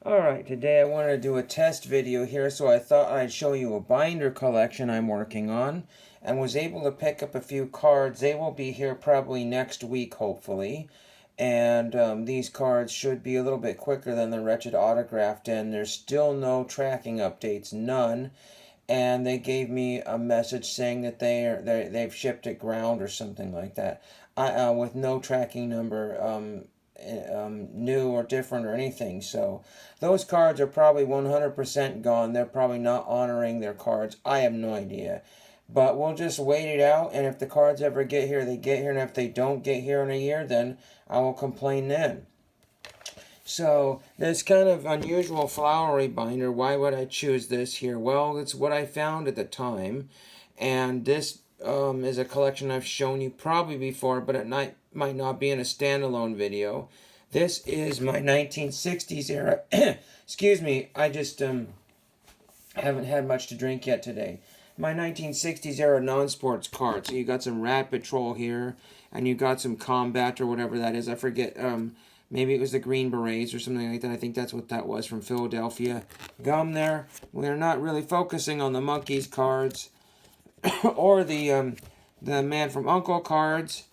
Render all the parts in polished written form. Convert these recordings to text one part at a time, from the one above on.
Alright, today I wanted to do a test video here, so I thought I'd show you a binder collection I'm working on, and was able to pick up a few cards. They will be here probably next week, hopefully. And these cards should be a little bit quicker than the wretched autographed, and there's still no tracking updates, none. And they gave me a message saying that they've shipped it ground or something like that, with no tracking number new or different or anything. So those cards are probably 100% gone. They're probably not honoring their cards. I have no idea. But we'll just wait it out, and if the cards ever get here, they get here, and if they don't get here in a year, then I will complain then. So, this kind of unusual flowery binder, why would I choose this here? Well, it's what I found at the time, and this is a collection I've shown you probably before, but it might not be in a standalone video. This is my 1960s era. Excuse me, I just haven't had much to drink yet today. My 1960s era non-sports cards. So you got some Rat Patrol here, and you got some Combat or whatever that is. I forget. Maybe it was the Green Berets or something like that. I think that's what that was, from Philadelphia. Gum there. We're not really focusing on the Monkeys cards or the Man from U.N.C.L.E. cards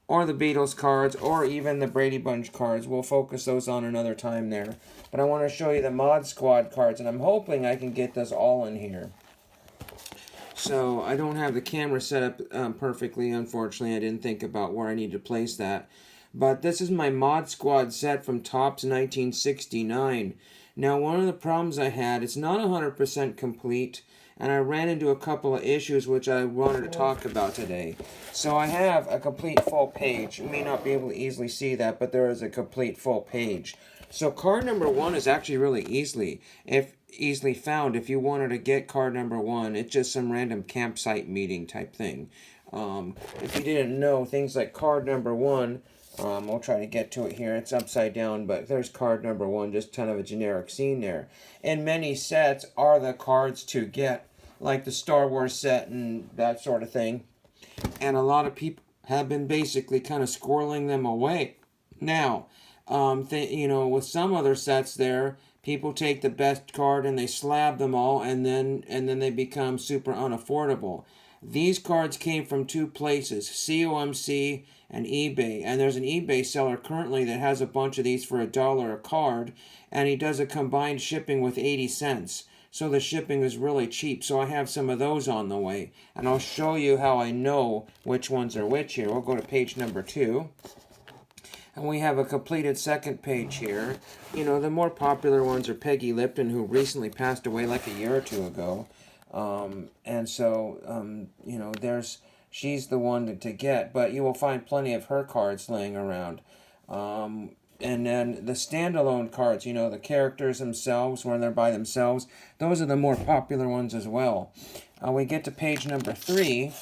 or the Beatles cards or even the Brady Bunch cards. We'll focus those on another time there. But I want to show you the Mod Squad cards, and I'm hoping I can get this all in here. So I don't have the camera set up perfectly, unfortunately. I didn't think about where I need to place that. But this is my Mod Squad set from Topps 1969. Now, one of the problems I had, it's not 100% complete, and I ran into a couple of issues which I wanted to talk about today. So I have a complete full page. You may not be able to easily see that, but there is a complete full page. So card number 1 is actually really easily found. If you wanted to get card number 1, it's just some random campsite meeting type thing. If you didn't know, things like card number 1, we'll try to get to it here. It's upside down, but there's card number 1, just kind of a generic scene there. And many sets are the cards to get, like the Star Wars set and that sort of thing. And a lot of people have been basically kind of squirreling them away. Now, with some other sets there, people take the best card and they slab them all, and then they become super unaffordable. These cards came from 2 places, COMC and eBay. And there's an eBay seller currently that has a bunch of these for $1 a card, and he does a combined shipping with 80 cents. So the shipping is really cheap. So I have some of those on the way, and I'll show you how I know which ones are which here. We'll go to page number 2. And we have a completed second page here. The more popular ones are Peggy Lipton, who recently passed away like a year or 2 ago. She's the one to get, but you will find plenty of her cards laying around. And then the standalone cards, the characters themselves, when they're by themselves, those are the more popular ones as well. We get to page number 3,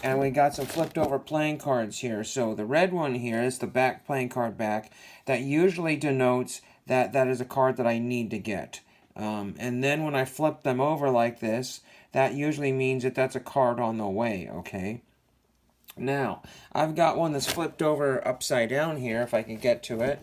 and we got some flipped over playing cards here. So the red one here is the back playing card back. That usually denotes that is a card that I need to get. And then when I flip them over like this, that usually means that that's a card on the way, okay? Now, I've got one that's flipped over upside down here, if I can get to it.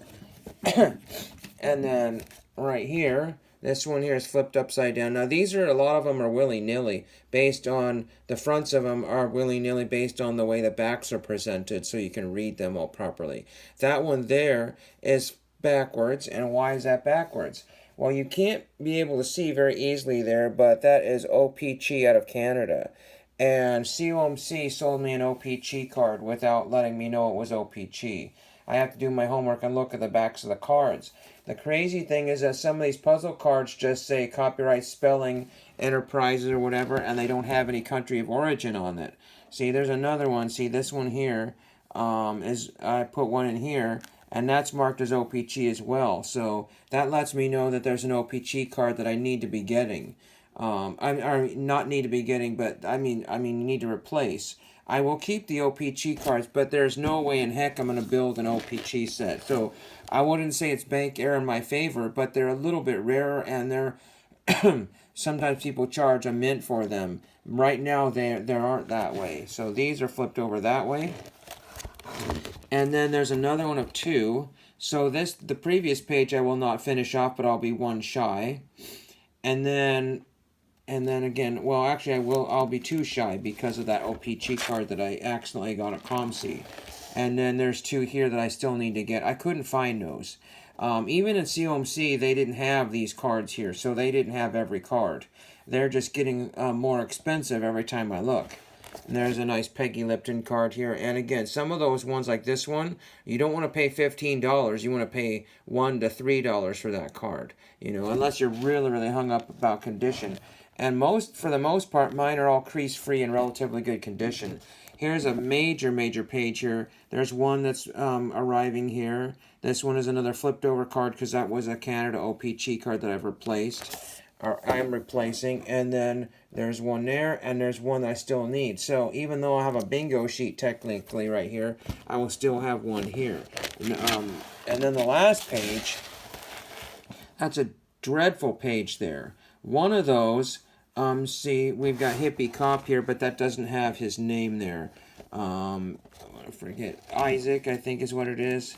And then right here, this one here is flipped upside down. Now, a lot of them are willy-nilly, based on, the fronts of them are willy-nilly based on the way the backs are presented, so you can read them all properly. That one there is backwards, and why is that backwards? Well, you can't be able to see very easily there, but that is OPC out of Canada. And COMC sold me an OPC card without letting me know it was OPC. I have to do my homework and look at the backs of the cards. The crazy thing is that some of these puzzle cards just say copyright spelling, Enterprises or whatever, and they don't have any country of origin on it. See, there's another one. See, this one here I put one in here, and that's marked as OPC as well. So that lets me know that there's an OPC card that I need to be getting. I not need to be getting, but I mean need to replace. I will keep the OPC cards, but there's no way in heck I'm going to build an OPC set. So I wouldn't say it's bank error in my favor, but they're a little bit rarer, and they're sometimes people charge a mint for them. Right now, they aren't that way. So these are flipped over that way. And then there's another one of 2. So the previous page I will not finish off, but I'll be one shy. And then again, well, actually I'll be two shy because of that OPG card that I accidentally got at ComC. And then there's two here that I still need to get. I couldn't find those. Even in COMC, they didn't have these cards here, so they didn't have every card. They're just getting more expensive every time I look. And there's a nice Peggy Lipton card here. And again, some of those ones like this one, you don't want to pay $15. You want to pay $1 to $3 for that card. You know, unless you're really, really hung up about condition. And for the most part, mine are all crease-free and relatively good condition. Here's a major, major page here. There's one that's arriving here. This one is another flipped over card because that was a Canada OPG card that I've replaced. Or I'm replacing. And then there's one there, and there's one that I still need. So even though I have a bingo sheet technically right here, I will still have one here. And then the last page, that's a dreadful page there. One of those, see, we've got Hippie Cop here, but that doesn't have his name there. I forget. Isaac, I think is what it is.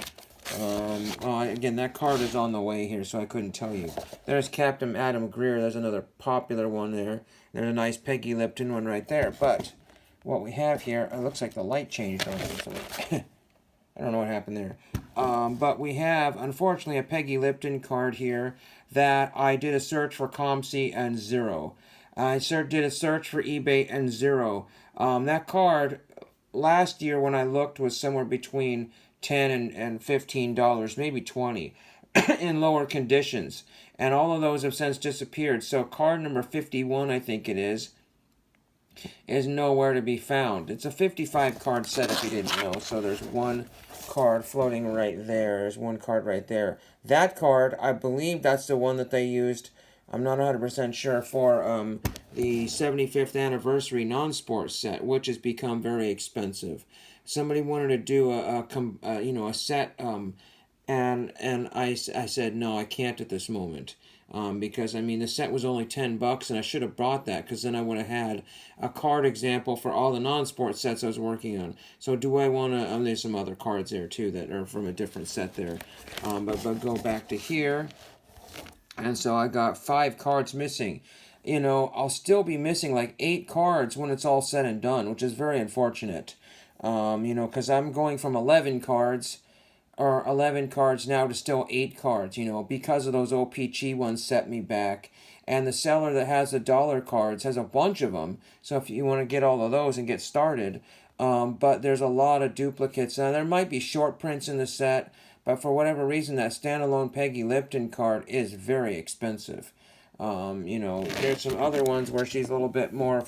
Again, that card is on the way here, so I couldn't tell you. There's Captain Adam Greer. There's another popular one there. There's a nice Peggy Lipton one right there. But what we have here, it looks like the light changed on it. So I don't know what happened there. But we have, unfortunately, a Peggy Lipton card here that I did a search for ComC and zero. I did a search for eBay and zero. That card, last year when I looked, was somewhere between $10 and $15, maybe $20, in lower conditions. And all of those have since disappeared. So card number 51, I think it is nowhere to be found. It's a 55 card set if you didn't know. So there's one card floating right there. There's one card right there. That card, I believe that's the one that they used, I'm not 100% sure, for the 75th anniversary non-sports set, which has become very expensive. Somebody wanted to do a set, and I said no, I can't at this moment. Because I mean the set was only $10 and I should have bought that because then I would have had a card example for all the non-sport sets I was working on. So do I want to, there's some other cards there too that are from a different set there. But go back to here. And so I got 5 cards missing. You know, I'll still be missing like 8 cards when it's all said and done, which is very unfortunate. You know, because I'm going from 11 cards now to still 8 cards, you know, because of those OPG ones set me back. And the seller that has the dollar cards has a bunch of them. So if you want to get all of those and get started, but there's a lot of duplicates. Now, there might be short prints in the set, but for whatever reason, that standalone Peggy Lipton card is very expensive. You know, there's some other ones where she's a little bit more,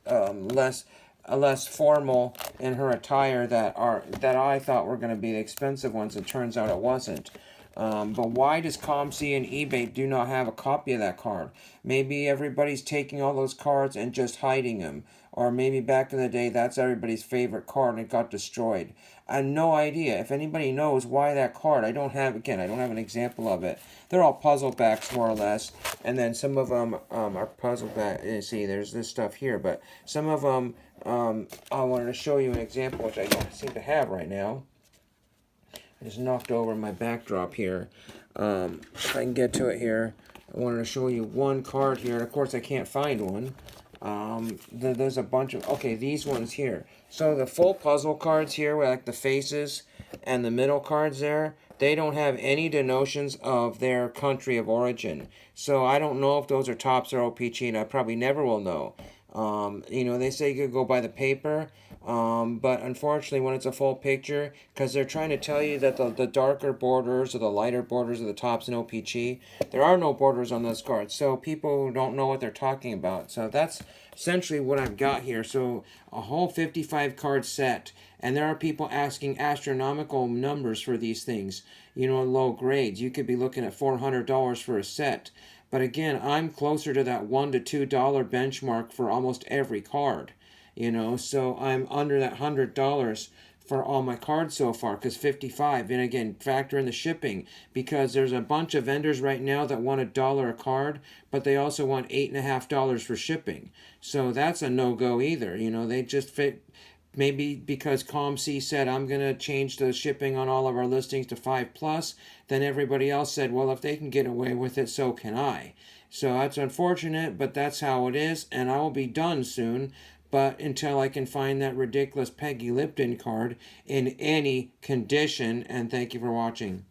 less formal in her attire that I thought were going to be the expensive ones. It turns out it wasn't. But why does ComC and eBay do not have a copy of that card? Maybe everybody's taking all those cards and just hiding them. Or maybe back in the day, that's everybody's favorite card and it got destroyed. I have no idea. If anybody knows why that card, I don't have an example of it. They're all puzzle backs, more or less. And then some of them are puzzle back. See, there's this stuff here. But some of them, I wanted to show you an example, which I don't seem to have right now. I just knocked over my backdrop here. If I can get to it here, I wanted to show you one card here. And of course, I can't find one. There's a bunch of, okay, these ones here. So the full puzzle cards here, with like the faces and the middle cards there, they don't have any denotions of their country of origin. So I don't know if those are tops or OPG, and I probably never will know. You know, they say you could go by the paper, but unfortunately when it's a full picture, because they're trying to tell you that the darker borders or the lighter borders of the tops in OPG, there are no borders on those cards, so people don't know what they're talking about. So that's essentially what I've got here. So a whole 55 card set, and there are people asking astronomical numbers for these things, you know, in low grades. You could be looking at $400 for a set. But again, I'm closer to that $1 to $2 benchmark for almost every card, you know, so I'm under that $100 for all my cards so far, because 55, and again, factor in the shipping, because there's a bunch of vendors right now that want $1 a card, but they also want $8.50 for shipping. So that's a no-go either, you know, they just maybe because ComC said I'm going to change the shipping on all of our listings to 5+, then everybody else said, well, if they can get away with it, so can I. So that's unfortunate, but that's how it is, and I will be done soon. But until I can find that ridiculous Peggy Lipton card in any condition, and thank you for watching.